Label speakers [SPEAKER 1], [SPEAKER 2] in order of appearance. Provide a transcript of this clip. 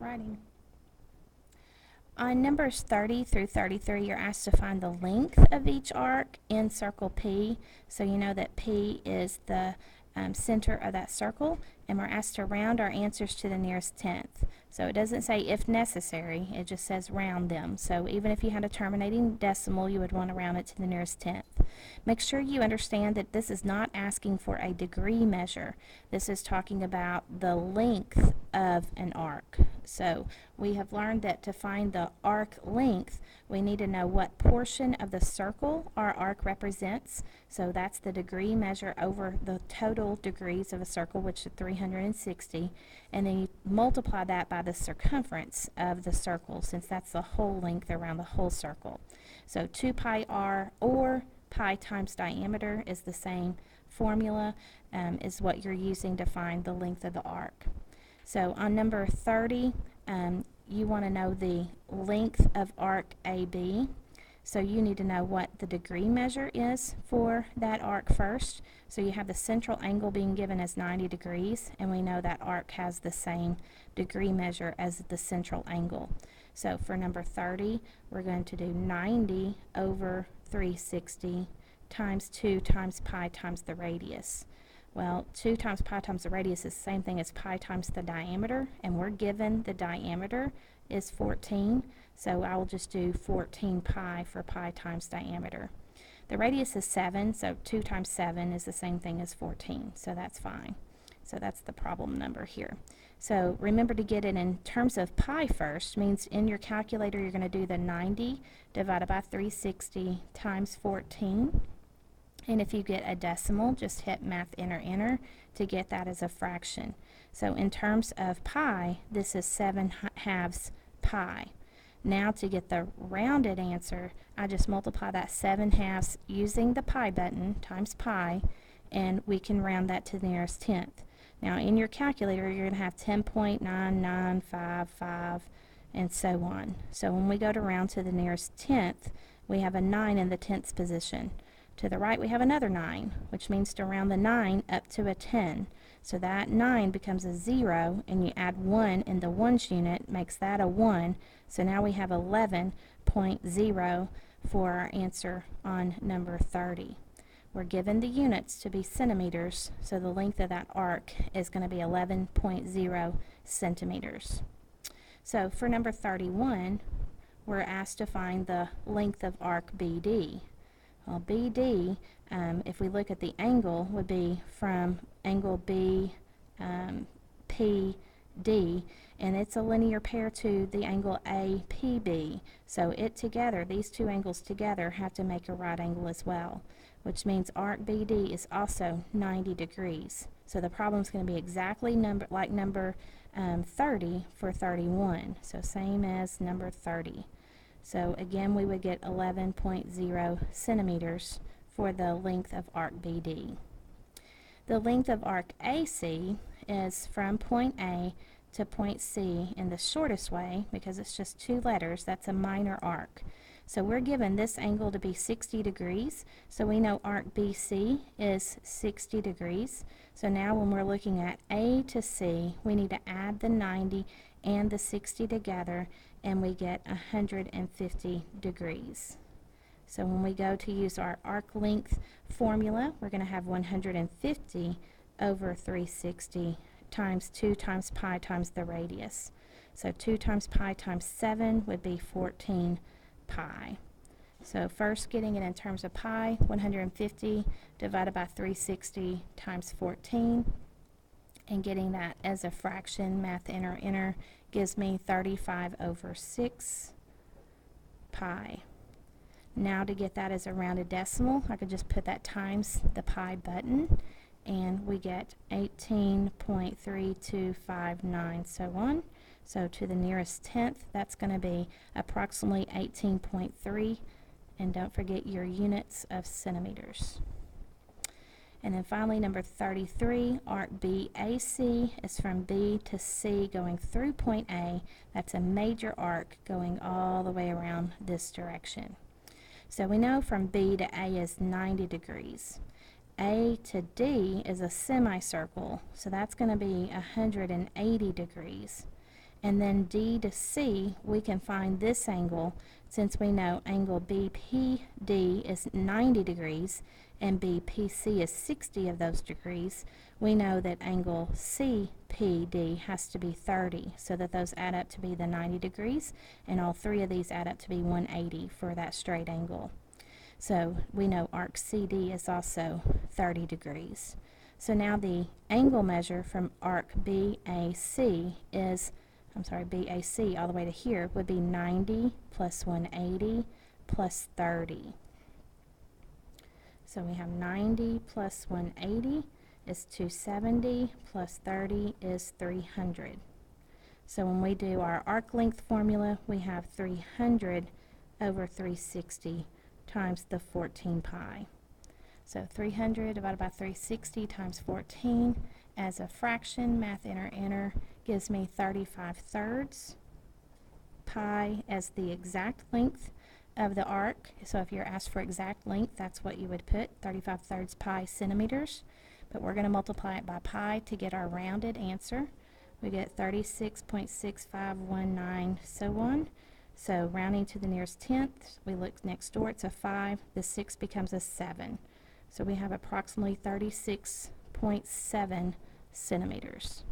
[SPEAKER 1] writing. On numbers 30 through 33, you're asked to find the length of each arc in circle P. So you know that P is the center of that circle, and we're asked to round our answers to the nearest tenth. So it doesn't say if necessary, it just says round them. So even if you had a terminating decimal, you would want to round it to the nearest tenth. Make sure you understand that this is not asking for a degree measure. This is talking about the length of an arc. So we have learned that to find the arc length, we need to know what portion of the circle our arc represents. So that's the degree measure over the total degrees of a circle, which is 360. And then you multiply that by the circumference of the circle, since that's the whole length around the whole circle. So 2 pi r, or pi times diameter, is the same formula, is what you're using to find the length of the arc. So on number 30, you want to know the length of arc AB. So you need to know what the degree measure is for that arc first. So you have the central angle being given as 90 degrees, and we know that arc has the same degree measure as the central angle. So for number 30, we're going to do 90 over 360 times 2 times pi times the radius. Well, 2 times pi times the radius is the same thing as pi times the diameter, and we're given the diameter is 14, so I will just do 14 pi for pi times diameter. The radius is 7, so 2 times 7 is the same thing as 14, so that's fine. So that's the problem number here. So remember to get it in terms of pi first, means in your calculator you're going to do the 90 divided by 360 times 14. And if you get a decimal, just hit math enter to get that as a fraction. So in terms of pi, this is 7/2 pi. Now to get the rounded answer, I just multiply that 7/2 using the pi button times pi, and we can round that to the nearest tenth. Now in your calculator, you're going to have 10.9955, and so on. So when we go to round to the nearest tenth, we have a 9 in the tenths position. To the right, we have another 9, which means to round the 9 up to a 10. So that 9 becomes a 0, and you add 1 in the ones unit, makes that a 1. So now we have 11.0 for our answer on number 30. We're given the units to be centimeters, so the length of that arc is going to be 11.0 centimeters. So for number 31, we're asked to find the length of arc BD. Well, BD, if we look at the angle, would be from angle B, PD, and it's a linear pair to the angle APB. So these two angles together have to make a right angle as well, which means arc BD is also 90 degrees. So the problem is going to be exactly like number 30 for 31. So same as number 30. So again, we would get 11.0 centimeters for the length of arc BD. The length of arc AC is from point A to point C in the shortest way, because it's just 2 letters. That's a minor arc. So we're given this angle to be 60 degrees, so we know arc BC is 60 degrees. So now when we're looking at A to C, we need to add the 90 and the 60 together, and we get 150 degrees. So when we go to use our arc length formula, we're going to have 150 over 360 times 2 times pi times the radius. So 2 times pi times 7 would be 14 pi. So first, getting it in terms of pi, 150 divided by 360 times 14, and getting that as a fraction, math enter, gives me 35 over 6 pi. Now to get that as a rounded decimal, I could just put that times the pi button, and we get 18.3259, so on. So to the nearest tenth, that's going to be approximately 18.3, and don't forget your units of centimeters. And then finally, number 33, arc BAC is from B to C going through point A. That's a major arc going all the way around this direction. So we know from B to A is 90 degrees. A to D is a semicircle, so that's going to be 180 degrees. And then D to C, we can find this angle since we know angle BPD is 90 degrees and BPC is 60 of those degrees. We know that angle CPD has to be 30, so that those add up to be the 90 degrees, and all three of these add up to be 180 for that straight angle. So we know arc CD is also 30 degrees. So now the angle measure from arc BAC is, BAC all the way to here would be 90 plus 180 plus 30. So we have 90 plus 180 is 270 plus 30 is 300. So when we do our arc length formula, we have 300 over 360 times the 14 pi. So 300 divided by 360 times 14 as a fraction, math enter, gives me 35/3. Pi as the exact length of the arc. So if you're asked for exact length, that's what you would put, 35/3 pi centimeters. But we're going to multiply it by pi to get our rounded answer. We get 36.6519, so on. So rounding to the nearest tenth, we look next door, it's a 5, the 6 becomes a 7. So we have approximately 36.7 centimeters.